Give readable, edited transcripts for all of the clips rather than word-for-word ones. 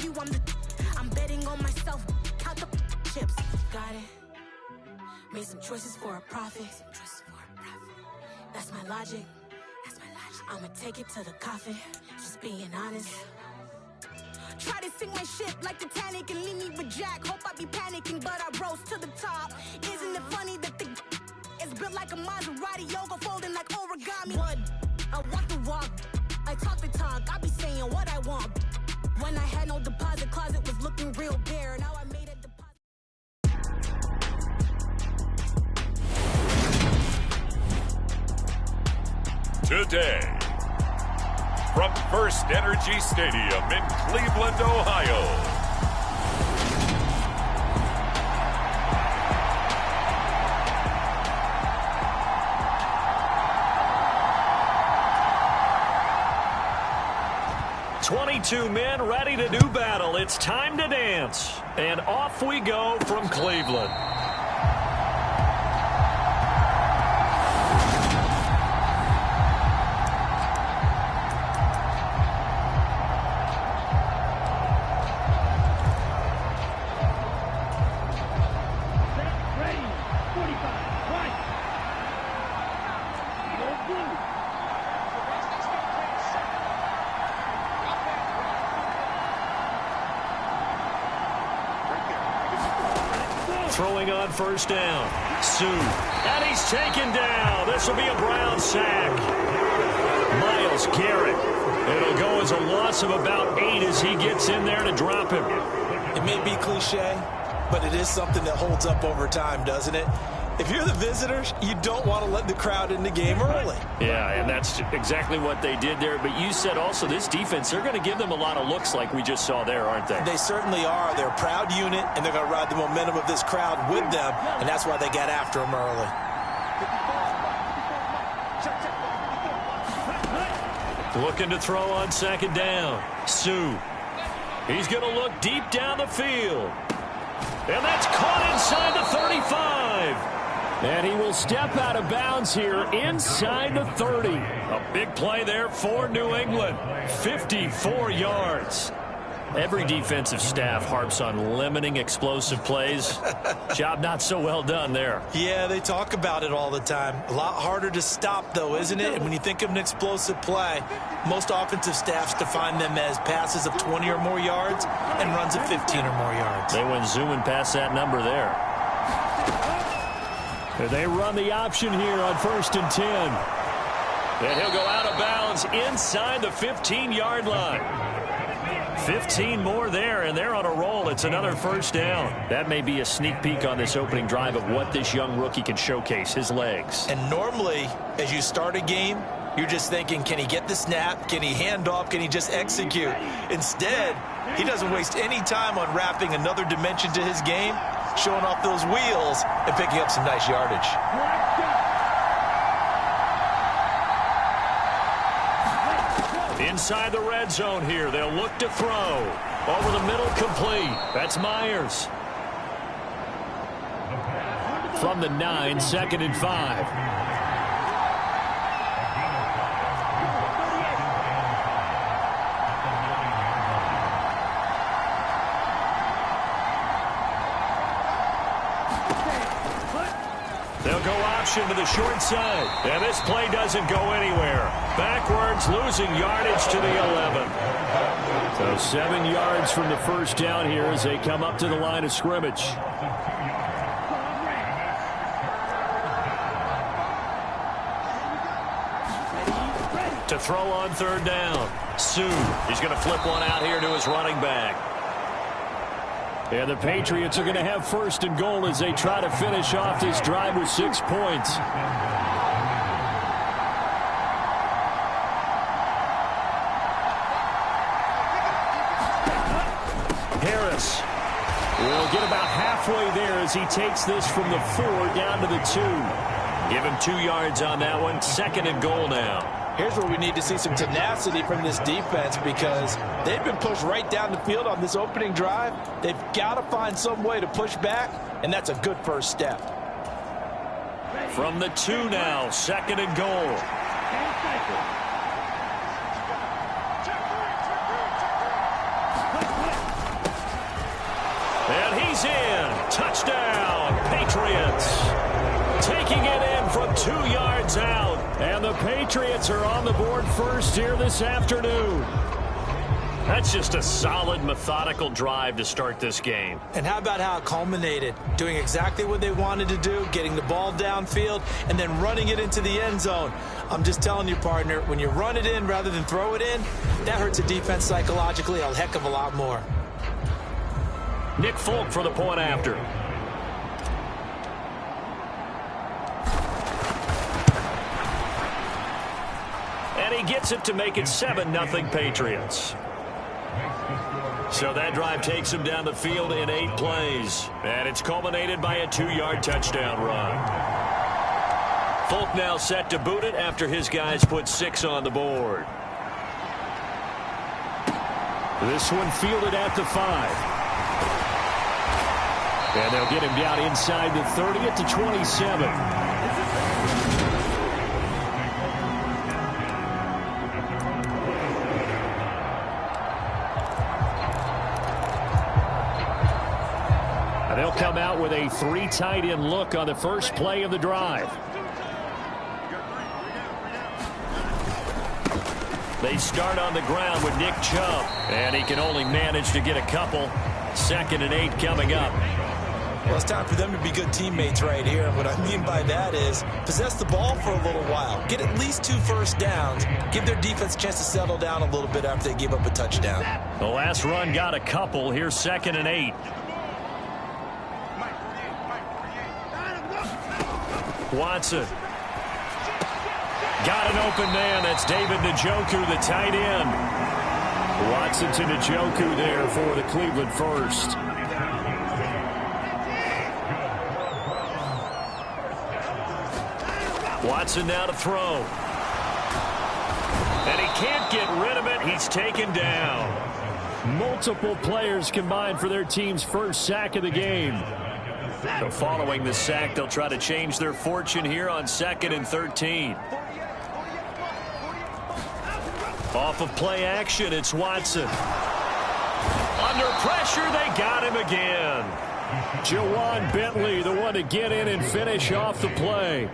you I'm betting on myself. Count the chips. Got it. Made some choices for a profit. That's my logic. I'ma take it to the coffin. Just being honest. Try to sink my ship like Titanic and leave me with Jack. Hope I be panicking, but I rose to the top. Isn't it funny that the is built like a Maserati, yoga folding like origami? What? I walk the walk, I talk the talk. I be saying what I want. When I had no deposit, closet was looking real bare. Now I made a deposit. Today, from First Energy Stadium in Cleveland, Ohio. "22 men ready to do battle. It's time to dance." And off we go from Cleveland. Throwing on first down. Sue. And he's taken down. This will be a Brown sack. Myles Garrett. It'll go as a loss of about 8 as he gets in there to drop him. It may be cliche, but it is something that holds up over time, doesn't it? If you're the visitors, you don't want to let the crowd in the game early. Yeah, and that's exactly what they did there. But you said also this defense, they're going to give them a lot of looks like we just saw there, aren't they? They certainly are. They're a proud unit, and they're going to ride the momentum of this crowd with them, and that's why they got after them early. Looking to throw on second down. Sue. He's going to look deep down the field. And that's caught inside the 35. And he will step out of bounds here inside the 30. A big play there for New England. 54 yards. Every defensive staff harps on limiting explosive plays. Job not so well done there. Yeah, they talk about it all the time. A lot harder to stop, though, isn't it? And when you think of an explosive play, most offensive staffs define them as passes of 20 or more yards and runs of 15 or more yards. They went zooming past that number there. They run the option here on 1st and 10. And he'll go out of bounds inside the 15-yard line. 15 more there, and they're on a roll. It's another first down. That may be a sneak peek on this opening drive of what this young rookie can showcase, his legs. And normally, as you start a game, you're just thinking, can he get the snap? Can he hand off? Can he just execute? Instead, he doesn't waste any time on wrapping another dimension to his game, showing off those wheels, and picking up some nice yardage. Inside the red zone here, they'll look to throw. Over the middle, complete. That's Myers. From the 9, 2nd and 5. They'll go option to the short side. And this play doesn't go anywhere. Backwards, losing yardage to the 11. So 7 yards from the first down here as they come up to the line of scrimmage. To throw on 3rd down. Sue. He's going to flip one out here to his running back. And the Patriots are going to have 1st and goal as they try to finish off this drive with 6 points. Harris will get about halfway there as he takes this from the 4 down to the 2. Give him 2 yards on that one. 2nd and goal now. Here's where we need to see some tenacity from this defense because they've been pushed right down the field on this opening drive. They've got to find some way to push back, and that's a good first step. From the 2 now, 2nd and goal. touchdown, Patriots. Taking it in from 2 yards out. And the Patriots are on the board first here this afternoon. That's just a solid, methodical drive to start this game. And how about how it culminated? Doing exactly what they wanted to do, getting the ball downfield, and then running it into the end zone. I'm just telling you, partner, when you run it in rather than throw it in, that hurts a defense psychologically a heck of a lot more. Nick Folk for the point after. And he gets it to make it 7-0 Patriots. So that drive takes him down the field in 8 plays. And it's culminated by a 2-yard touchdown run. Folk now set to boot it after his guys put 6 on the board. This one fielded at the 5. And they'll get him down inside the 30 at the 27. They'll come out with a 3 tight end look on the first play of the drive. They start on the ground with Nick Chubb, and he can only manage to get a couple. 2nd and 8 coming up. Well, it's time for them to be good teammates right here. And what I mean by that is possess the ball for a little while. Get at least 2 first downs. Give their defense a chance to settle down a little bit after they give up a touchdown. The last run got a couple. Here's 2nd and 8. Watson. Got an open man. That's David Njoku, the tight end. Watson to Njoku there for the Cleveland first. Watson now to throw. And he can't get rid of it. He's taken down. Multiple players combined for their team's first sack of the game. So following the sack, they'll try to change their fortune here on 2nd and 13. Off of play action, it's Watson. Under pressure, they got him again. Jawan Bentley, the one to get in and finish off the play.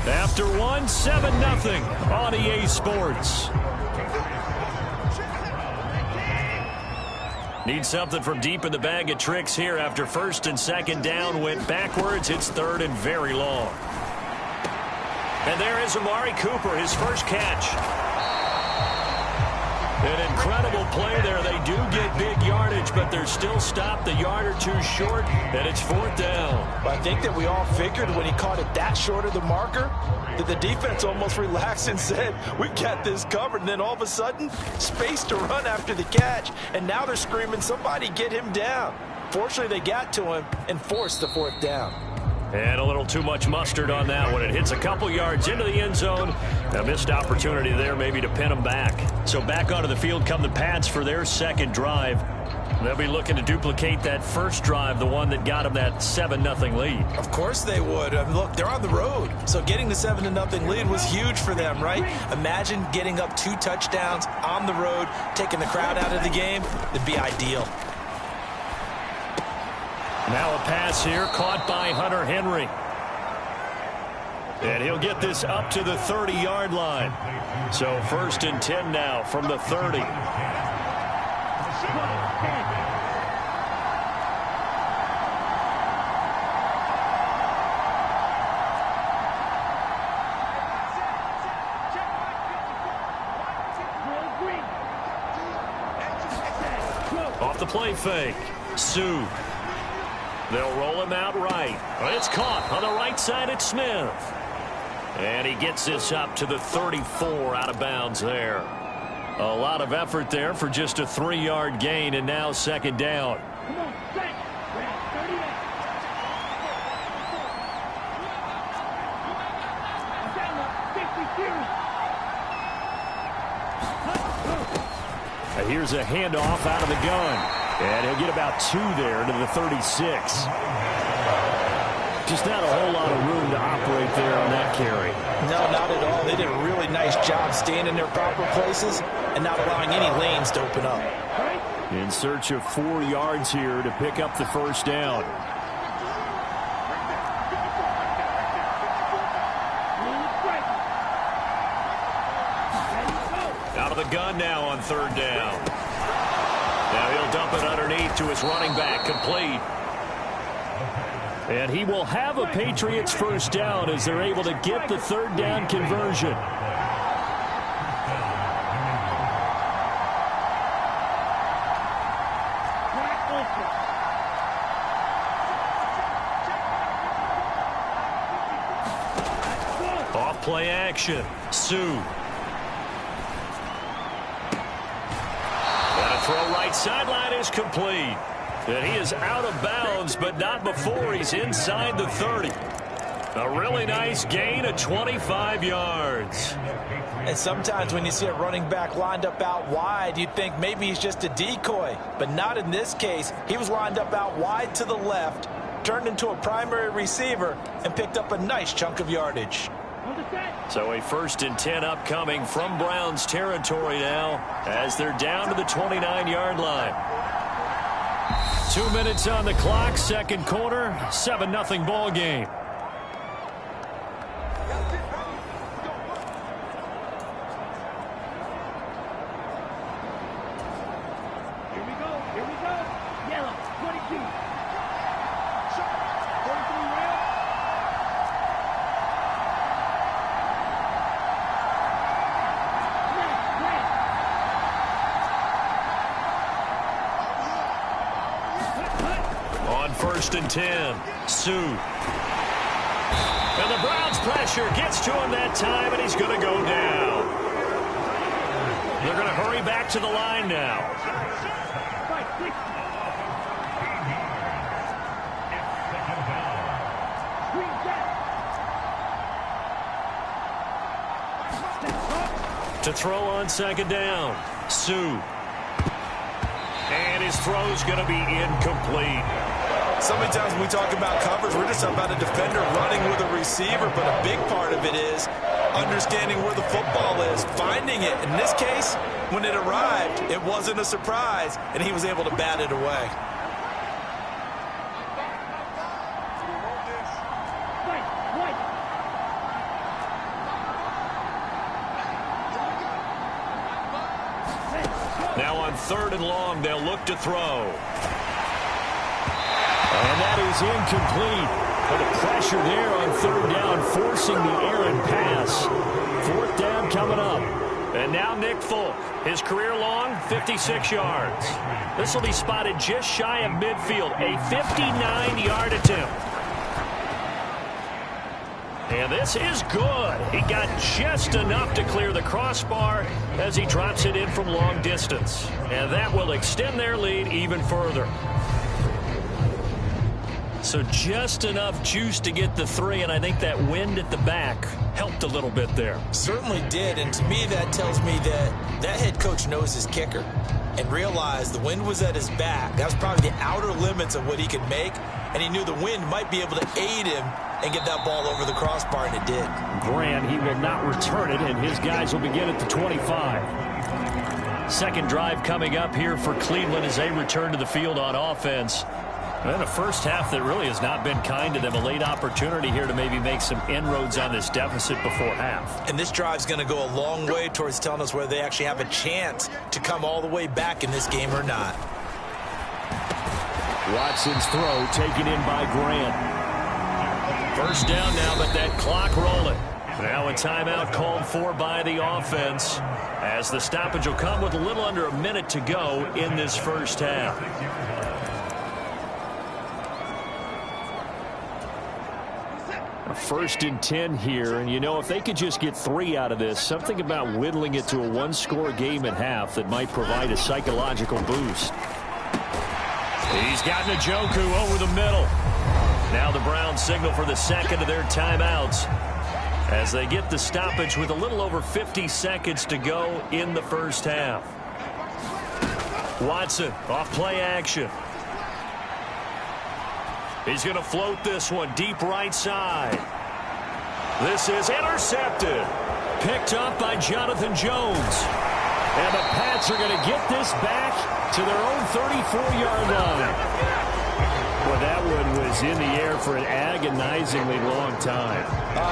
After one, 7-0 on EA Sports. Need something from deep in the bag of tricks here after 1st and 2nd down went backwards. It's 3rd and very long. And there is Amari Cooper, his first catch. An incredible play there. They do get big yardage, but they're still stopped a yard or 2 short, and it's 4th down. I think that we all figured when he caught it that short of the marker that the defense almost relaxed and said, we got this covered. And then all of a sudden, space to run after the catch. And now they're screaming, somebody get him down. Fortunately, they got to him and forced the 4th down. And a little too much mustard on that one. It hits a couple yards into the end zone. A missed opportunity there maybe to pin them back. So back onto the field come the Pats for their 2nd drive. They'll be looking to duplicate that first drive, the one that got them that 7-0 lead. Of course they would. I mean, look, they're on the road. So getting the 7-0 lead was huge for them, right? Imagine getting up 2 touchdowns on the road, taking the crowd out of the game. That'd be ideal. Now a pass here caught by Hunter Henry. And he'll get this up to the 30-yard line. So 1st and 10 now from the 30. Off the play fake. Sue. They'll roll him out right. It's caught on the right side at Smith. And he gets this up to the 34 out of bounds there. A lot of effort there for just a 3-yard gain, and now 2nd down. And here's a handoff out of the gun. And he'll get about 2 there to the 36. Just not a whole lot of room to operate there on that carry. No, not at all. They did a really nice job staying in their proper places and not allowing any lanes to open up. In search of 4 yards here to pick up the first down. Out of the gun now on 3rd down. Now he'll dump it underneath to his running back, complete. And he will have a Patriots first down as they're able to get the 3rd down conversion. Off play action. Sue. Throw right sideline is complete. And he is out of bounds, but not before he's inside the 30. A really nice gain of 25 yards. And sometimes when you see a running back lined up out wide, you think maybe he's just a decoy. But not in this case. He was lined up out wide to the left, turned into a primary receiver, and picked up a nice chunk of yardage. So a 1st and 10 upcoming from Browns territory now as they're down to the 29-yard line. 2 minutes on the clock, 2nd quarter, 7-0 ball game. Here we go. Yellow, 22. Shot, 43 round. On 1st and 10, Sue. And the Browns pressure gets to him that time, and he's going to go down. They're going to hurry back to the line now. To throw on 2nd down, Sue. And his throw's going to be incomplete. So many times when we talk about coverage, we're just about a defender running with a receiver, but a big part of it is understanding where the football is, finding it. In this case, when it arrived, it wasn't a surprise, and he was able to bat it away. Now on 3rd and long, they'll look to throw. And that is incomplete. But the pressure there on 3rd down, forcing the errant pass. 4th down coming up. And now Nick Folk. His career long, 56 yards. This will be spotted just shy of midfield. A 59-yard attempt. And this is good. He got just enough to clear the crossbar as he drops it in from long distance. And that will extend their lead even further. So just enough juice to get the 3, and I think that wind at the back helped a little bit there. Certainly did, and to me that tells me that that head coach knows his kicker and realized the wind was at his back. That was probably the outer limits of what he could make, and he knew the wind might be able to aid him and get that ball over the crossbar, and it did. Grant, he will not return it, and his guys will begin at the 25. 2nd drive coming up here for Cleveland as they return to the field on offense. And a first half that really has not been kind to them. A late opportunity here to maybe make some inroads on this deficit before half. And this drive's going to go a long way towards telling us whether they actually have a chance to come all the way back in this game or not. Watson's throw taken in by Grant. First down now, but that clock rolling. Now a timeout called for by the offense as the stoppage will come with a little under a minute to go in this first half. 1st and 10 here, and you know, if they could just get 3 out of this, something about whittling it to a 1-score game at half that might provide a psychological boost. He's gotten Njoku over the middle. Now the Browns signal for the 2nd of their timeouts as they get the stoppage with a little over 50 seconds to go in the first half. Watson off play action. He's going to float this one deep right side. This is intercepted. Picked up by Jonathan Jones. And the Pats are going to get this back to their own 34-yard line. Well, that one was in the air for an agonizingly long time.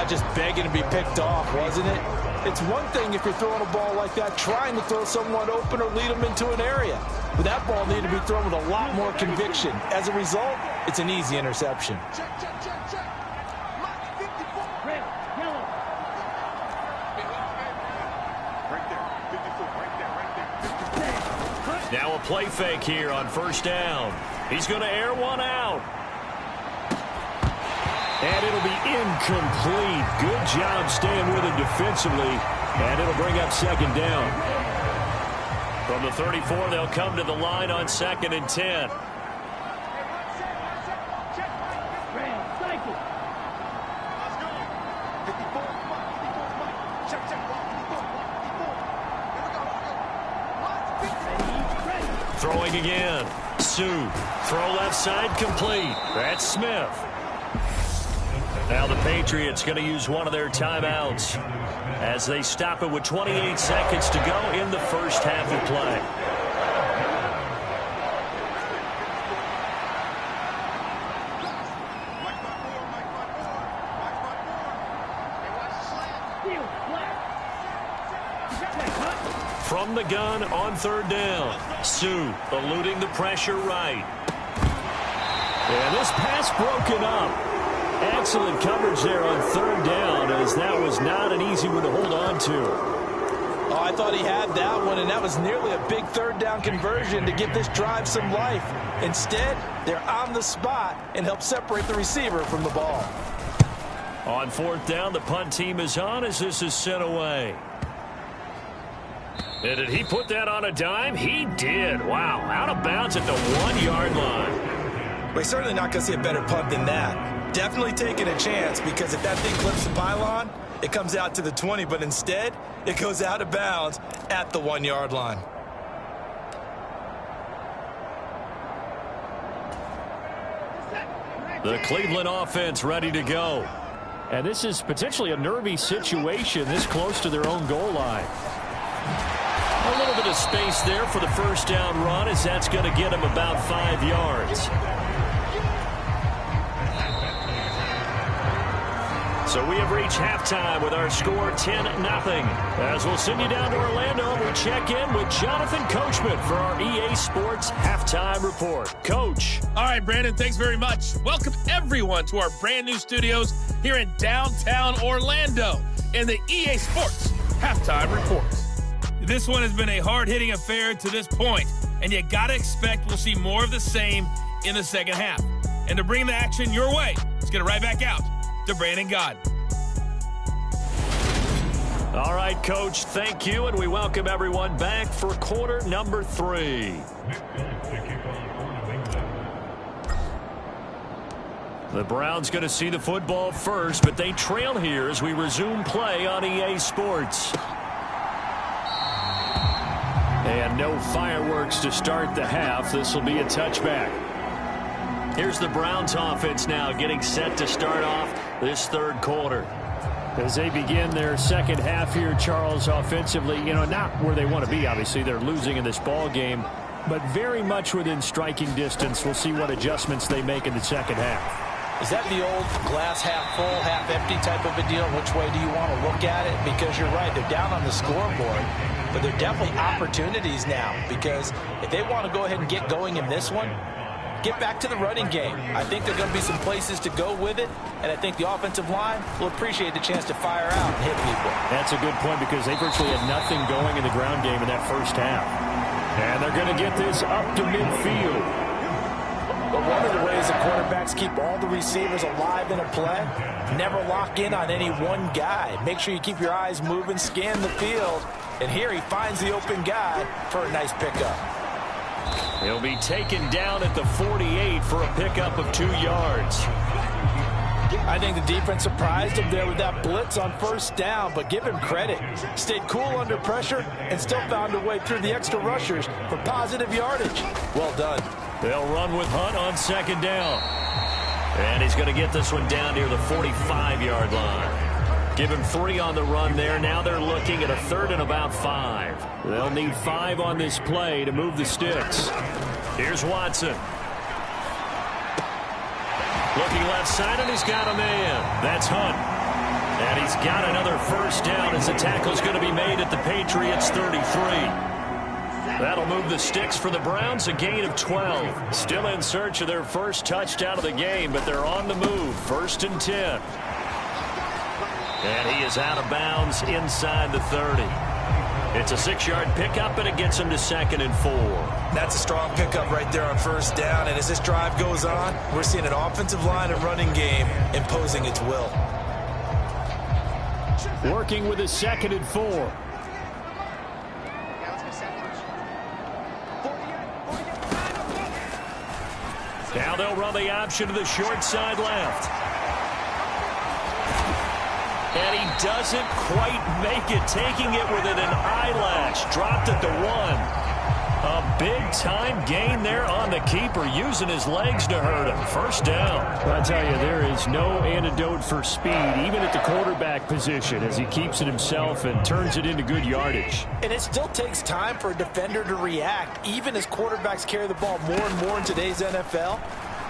Just begging to be picked off, wasn't it? It's one thing if you're throwing a ball like that, trying to throw someone open or lead them into an area. But that ball needed to be thrown with a lot more conviction. As a result, it's an easy interception. Red, yellow. Now a play fake here on first down. He's going to air one out. And it'll be incomplete. Good job staying with him defensively. And it'll bring up second down. From the 34, they'll come to the line on 2nd and 10. Throwing again. Sue. Throw left side complete. That's Smith. Now the Patriots going to use one of their timeouts as they stop it with 28 seconds to go in the first half of play. From the gun on 3rd down. Sue eluding the pressure right. And this pass broken up. Excellent coverage there on 3rd down, as that was not an easy one to hold on to. Oh, I thought he had that one, and that was nearly a big 3rd down conversion to give this drive some life. Instead, they're on the spot and help separate the receiver from the ball. On 4th down, the punt team is on as this is sent away. And did he put that on a dime? He did. Wow, out of bounds at the 1-yard line. We're certainly not going to see a better punt than that. Definitely taking a chance, because if that thing clips the pylon, it comes out to the 20, but instead, it goes out of bounds at the 1-yard line. The Cleveland offense ready to go. And this is potentially a nervy situation this close to their own goal line. A little bit of space there for the first down run, as that's going to get him about 5 yards. So we have reached halftime with our score 10-0. As we'll send you down to Orlando, we check in with Jonathan Coachman for our EA Sports Halftime Report. Coach. All right, Brandon, thanks very much. Welcome, everyone, to our brand new studios here in downtown Orlando in the EA Sports Halftime Report. This one has been a hard-hitting affair to this point, and you got to expect we'll see more of the same in the second half. And to bring the action your way, let's get it right back out to Brandon God. All right, Coach, thank you, and we welcome everyone back for quarter number 3. The Browns going to see the football first, but they trail here as we resume play on EA Sports. And no fireworks to start the half. This will be a touchback. Here's the Browns offense now getting set to start off this 3rd quarter. As they begin their second half here, Charles, offensively, not where they want to be, obviously. They're losing in this ball game, but very much within striking distance. We'll see what adjustments they make in the second half. Is that the old glass half full, half empty type of a deal? Which way do you want to look at it? Because you're right, they're down on the scoreboard, but they're definitely opportunities now, because if they want to go ahead and get going in this one, get back to the running game. I think there are going to be some places to go with it, and I think the offensive line will appreciate the chance to fire out and hit people. That's a good point, because they virtually had nothing going in the ground game in that first half. And they're going to get this up to midfield. But one of the ways the quarterbacks keep all the receivers alive in a play, never lock in on any one guy. Make sure you keep your eyes moving, scan the field, and here he finds the open guy for a nice pickup. He'll be taken down at the 48 for a pickup of 2 yards. I think the defense surprised him there with that blitz on first down, but give him credit. Stayed cool under pressure and still found a way through the extra rushers for positive yardage. Well done. They'll run with Hunt on second down. And he's going to get this one down near the 45-yard line. Give him 3 on the run there. Now they're looking at a 3rd and about 5. They'll need 5 on this play to move the sticks. Here's Watson. Looking left side, and he's got a man. That's Hunt. And he's got another first down as the tackle's going to be made at the Patriots' 33. That'll move the sticks for the Browns, a gain of 12. Still in search of their first touchdown of the game, but they're on the move. 1st and 10. And he is out of bounds inside the 30. It's a 6-yard pickup, and it gets him to 2nd and 4. That's a strong pickup right there on first down. And as this drive goes on, we're seeing an offensive line and running game imposing its will. Working with his 2nd and 4. Now they'll run the option to the short side left. And he doesn't quite make it, taking it within an eyelash. Dropped at the 1. A big-time gain there on the keeper, using his legs to hurt him. First down. I tell you, there is no antidote for speed, even at the quarterback position, as he keeps it himself and turns it into good yardage. And it still takes time for a defender to react, even as quarterbacks carry the ball more and more in today's NFL.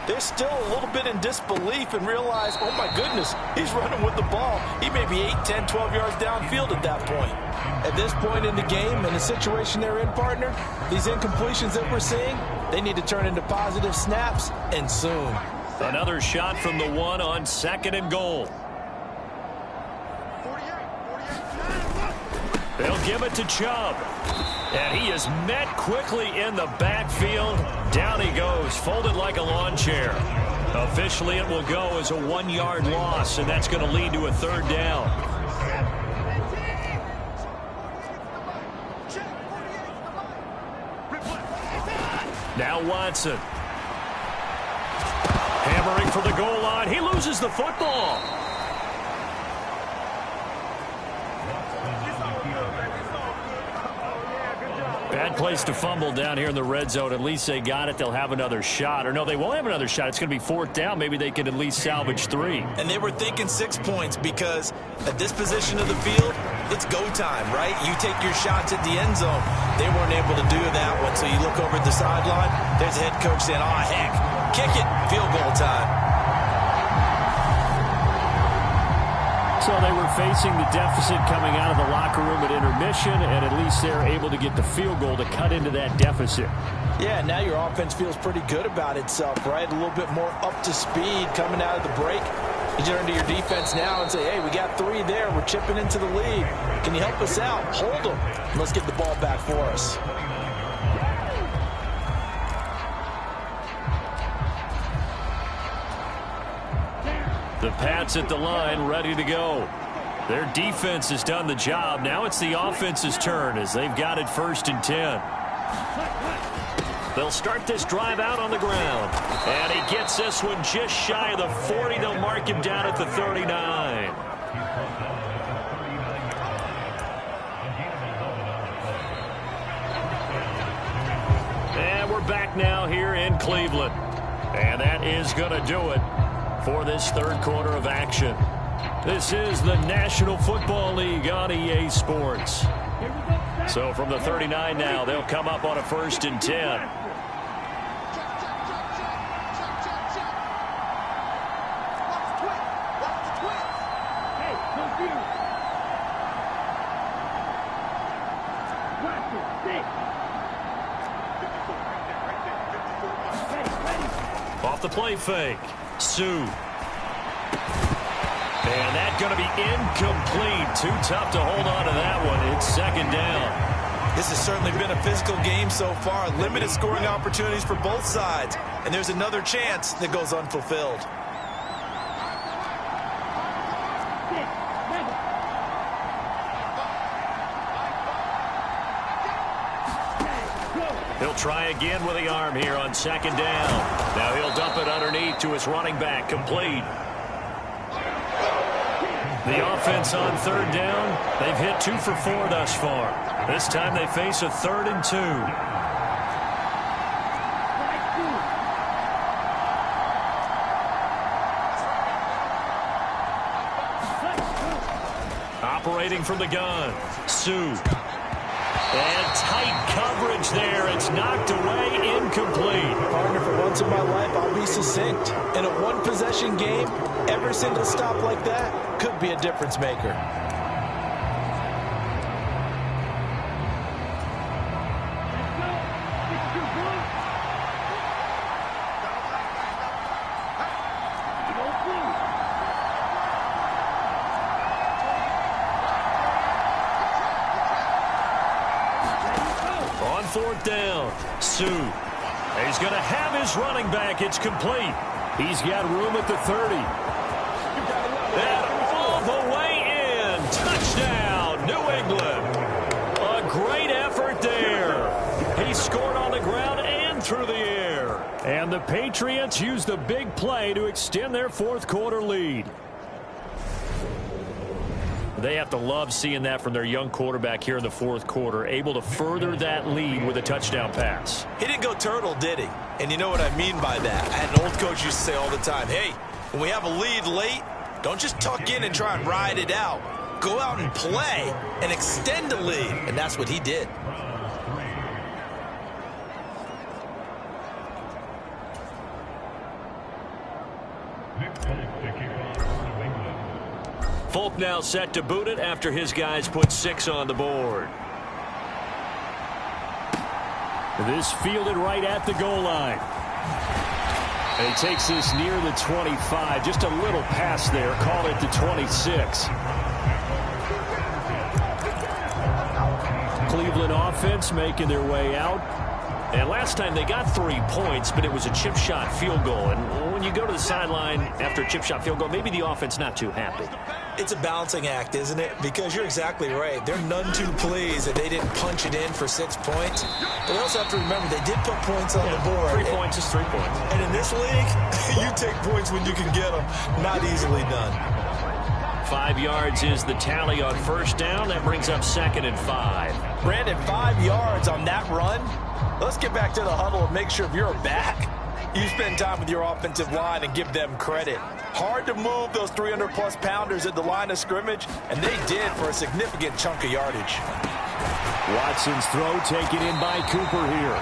They're still a little bit in disbelief and realize, oh my goodness, he's running with the ball. He may be 8, 10, 12 yards downfield at that point. At this point in the game, in the situation they're in, partner, these incompletions that we're seeing, they need to turn into positive snaps, and soon. Another shot from the 1 on 2nd and goal. They'll give it to Chubb. And he is met quickly in the backfield. Down he goes, folded like a lawn chair. Officially, it will go as a 1-yard loss, and that's going to lead to a 3rd down. Now Watson. Hammering for the goal line. He loses the football. Bad place to fumble down here in the red zone. At least they got it. They'll have another shot. Or no, they won't have another shot. It's going to be 4th down. Maybe they could at least salvage 3. And they were thinking 6 points because at this position of the field, it's go time, right? You take your shots at the end zone. They weren't able to do that one. So you look over at the sideline. There's the head coach saying, oh, heck, kick it. Field goal time. So they were facing the deficit coming out of the locker room at intermission, and at least they're able to get the field goal to cut into that deficit. Yeah, now your offense feels pretty good about itself, right? A little bit more up to speed coming out of the break. You turn to your defense now and say, hey, we got 3 there. We're chipping into the lead. Can you help us out? Hold them. Let's get the ball back for us. The Pats at the line, ready to go. Their defense has done the job. Now it's the offense's turn as they've got it 1st and 10. They'll start this drive out on the ground. And he gets this one just shy of the 40. They'll mark him down at the 39. And we're back now here in Cleveland. And that is going to do it for this 3rd quarter of action. This is the National Football League on EA Sports. So from the 39 now, they'll come up on a 1st and 10. Off the play fake. Sue. And that's going to be incomplete. Too tough to hold on to that one. It's 2nd down. This has certainly been a physical game so far. Limited scoring opportunities for both sides. And there's another chance that goes unfulfilled. He'll try again with the arm here on 2nd down. Now he'll dump it underneath to his running back. Complete. The offense on 3rd down. They've hit 2 for 4 thus far. This time they face a 3rd and 2. Operating from the gun, Sue. And tight coverage there. It's knocked away, incomplete. Partner, for once in my life, I'll be succinct. In a one-possession game, every single stop like that could be a difference maker. Fourth down, Sue. He's going to have his running back. It's complete. He's got room at the 30. And all the way in. Touchdown, New England. A great effort there. He scored on the ground and through the air. And the Patriots use the big play to extend their fourth quarter lead. They have to love seeing that from their young quarterback here in the fourth quarter, able to further that lead with a touchdown pass. He didn't go turtle, did he? And you know what I mean by that. I had an old coach used to say all the time, hey, when we have a lead late, don't just tuck in and try and ride it out. Go out and play and extend the lead. And that's what he did. Folk now set to boot it after his guys put 6 on the board. This fielded right at the goal line. And he takes this near the 25. Just a little pass there. Call it the 26. Cleveland offense making their way out. And last time they got 3 points, but it was a chip shot field goal. And when you go to the sideline after a chip shot field goal, maybe the offense not too happy. It's a balancing act, isn't it? Because you're exactly right. They're none too pleased that they didn't punch it in for 6 points. But they also have to remember they did put points on the board. 3 points is 3 points. And in this league, you take points when you can get them. Not easily done. 5 yards is the tally on first down. That brings up 2nd and 5. Brandon, 5 yards on that run. Let's get back to the huddle and make sure if you're back, you spend time with your offensive line and give them credit. Hard to move those 300-plus pounders at the line of scrimmage, and they did for a significant chunk of yardage. Watson's throw taken in by Cooper here.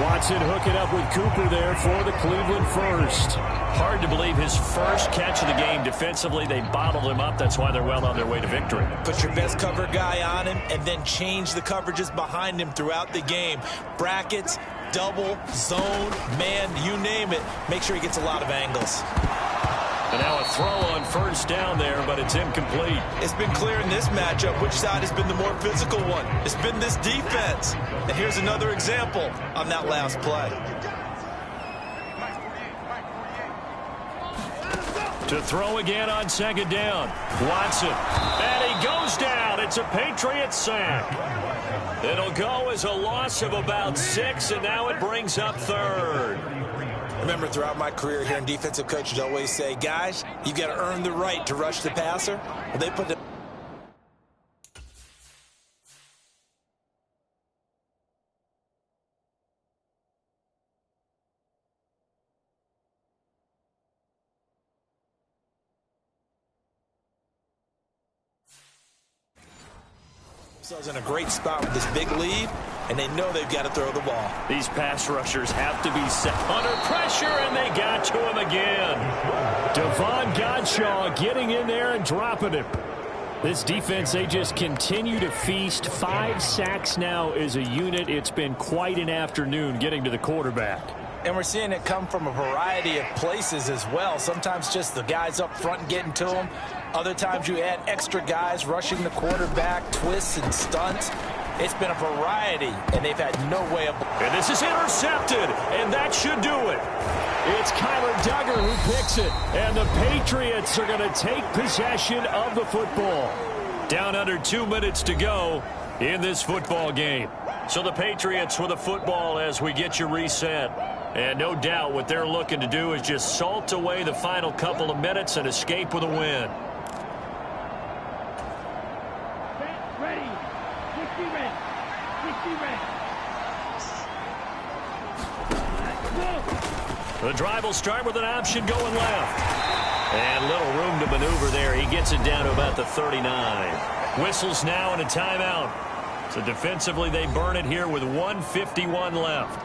Watson hooking up with Cooper there for the Cleveland first. Hard to believe his first catch of the game defensively. They bottled him up. That's why they're well on their way to victory. Put your best cover guy on him and then change the coverages behind him throughout the game. Brackets, double, zone, man, you name it. Make sure he gets a lot of angles. And now a throw on first down there, but it's incomplete. It's been clear in this matchup which side has been the more physical one. It's been this defense. And here's another example on that last play. To throw again on 2nd down. Watson. And he goes down. It's a Patriots sack. It'll go as a loss of about 6, and now it brings up 3rd. Remember, throughout my career here in defensive coaches always say, guys, you got to earn the right to rush the passer. Well, they put the themselves in a great spot with this big lead, and they know they've got to throw the ball. These pass rushers have to be set under pressure, and they got to him again. Devon Godshaw getting in there and dropping him. This defense, they just continue to feast. 5 sacks now as a unit. It's been quite an afternoon getting to the quarterback. And we're seeing it come from a variety of places as well. Sometimes just the guys up front and getting to them. Other times you add extra guys rushing the quarterback, twists and stunts. It's been a variety, and they've had no way of... And this is intercepted, and that should do it. It's Kyler Duggar who picks it, and the Patriots are going to take possession of the football. Down under 2 minutes to go in this football game. So the Patriots with the football as we get you reset. And no doubt what they're looking to do is just salt away the final couple of minutes and escape with a win. Ready. 60 ready. 60 ready. The drive will start with an option going left. And little room to maneuver there. He gets it down to about the 39. Whistles now and a timeout. So defensively, they burn it here with 1:51 left.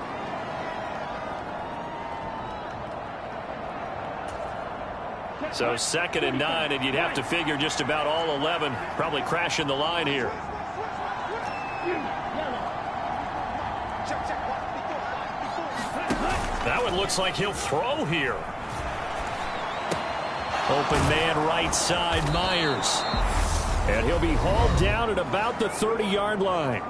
So 2nd and 9, and you'd have to figure just about all 11 probably crashing the line here. That one looks like he'll throw here. Open man right side, Myers. And he'll be hauled down at about the 30-yard line.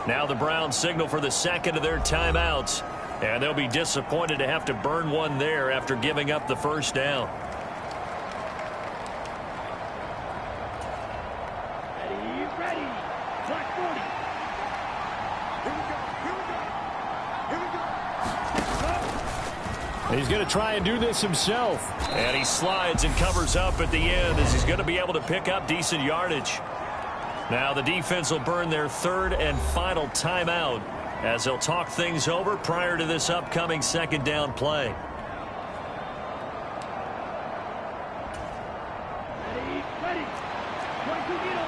Now the Browns signal for the second of their timeouts. And they'll be disappointed to have to burn one there after giving up the first down. Ready. Black 40. He's going to try and do this himself. And he slides and covers up at the end as he's going to be able to pick up decent yardage. Now the defense will burn their 3rd and final timeout as they'll talk things over prior to this upcoming 2nd down play. Ready. 22 middle.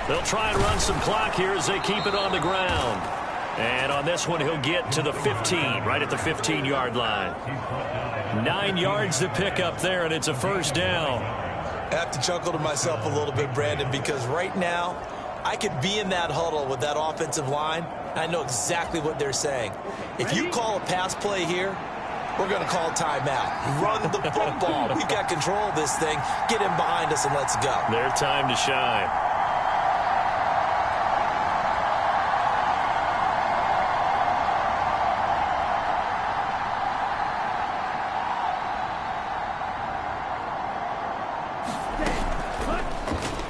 They'll try and run some clock here as they keep it on the ground. And on this one, he'll get to the 15, right at the 15-yard line. 9 yards to pick up there, and it's a first down. I have to chuckle to myself a little bit, Brandon, because right now I could be in that huddle with that offensive line. I know exactly what they're saying. If you call a pass play here, we're going to call timeout. Run the football. We've got control of this thing. Get him behind us and let's go. Their time to shine.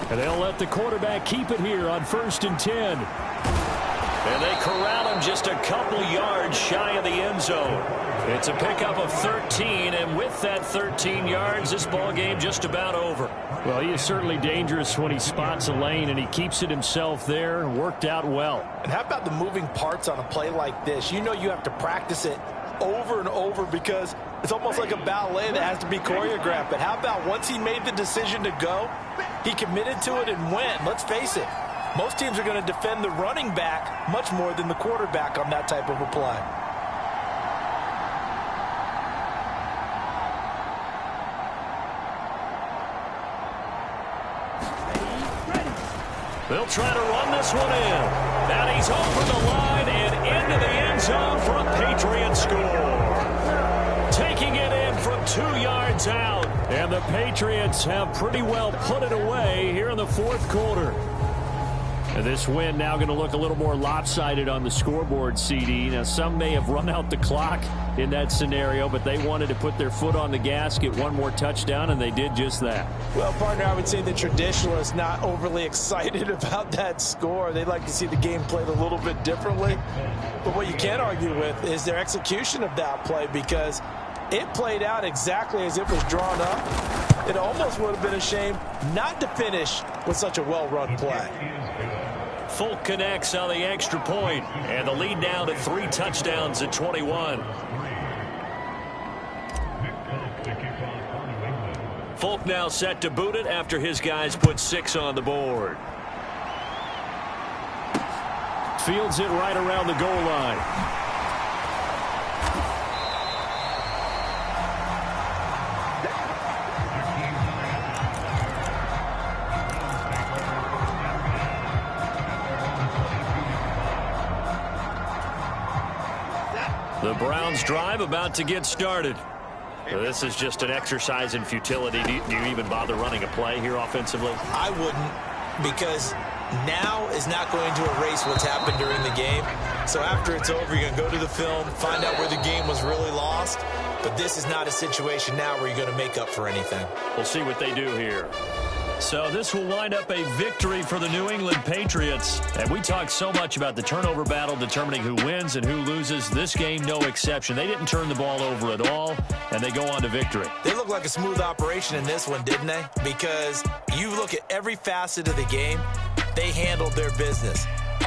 And they'll let the quarterback keep it here on 1st and 10. And they corral him just a couple yards shy of the end zone. It's a pickup of 13, and with that 13 yards, this ball game just about over. Well, he is certainly dangerous when he spots a lane, and he keeps it himself there. Worked out well. And how about the moving parts on a play like this? You know you have to practice it over and over because it's almost like a ballet that has to be choreographed. But how about once he made the decision to go, he committed to it and went. Let's face it, most teams are going to defend the running back much more than the quarterback on that type of a play. They'll try to run this one in. And he's over the line and into the end zone for a Patriot score. Taking it in from 2 yards out. And the Patriots have pretty well put it away here in the 4th quarter. And this win now going to look a little more lopsided on the scoreboard, CD. Now, some may have run out the clock in that scenario, but they wanted to put their foot on the gas, get one more touchdown, and they did just that. Well, partner, I would say the traditionalists not overly excited about that score. They'd like to see the game played a little bit differently. But what you can't argue with is their execution of that play, because it played out exactly as it was drawn up. It almost would have been a shame not to finish with such a well-run play. Folk connects on the extra point, and the lead now to 3 touchdowns at 21. Folk now set to boot it after his guys put 6 on the board. Fields it right around the goal line. The Browns drive about to get started. This is just an exercise in futility. Do you even bother running a play here offensively? I wouldn't, because now is not going to erase what's happened during the game. So after it's over, you're going to go to the film, find out where the game was really lost. But this is not a situation now where you're going to make up for anything. We'll see what they do here. So this will wind up a victory for the New England Patriots. And we talked so much about the turnover battle determining who wins and who loses. This game, no exception. They didn't turn the ball over at all, and they go on to victory. They look like a smooth operation in this one, didn't they? Because you look at every facet of the game, they handled their business.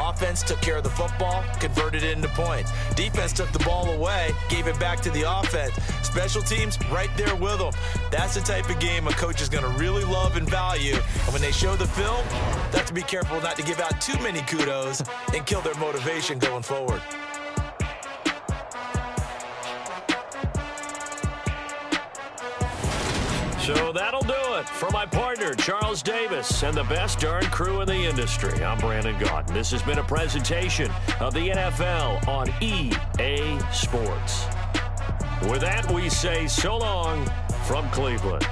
Offense took care of the football, converted it into points. Defense took the ball away, gave it back to the offense. Special teams, right there with them. That's the type of game a coach is going to really love and value. And when they show the film, they have to be careful not to give out too many kudos and kill their motivation going forward. So that'll do it for my partner, Charles Davis, and the best darn crew in the industry. I'm Brandon Gaudin. This has been a presentation of the NFL on EA Sports. With that, we say so long from Cleveland.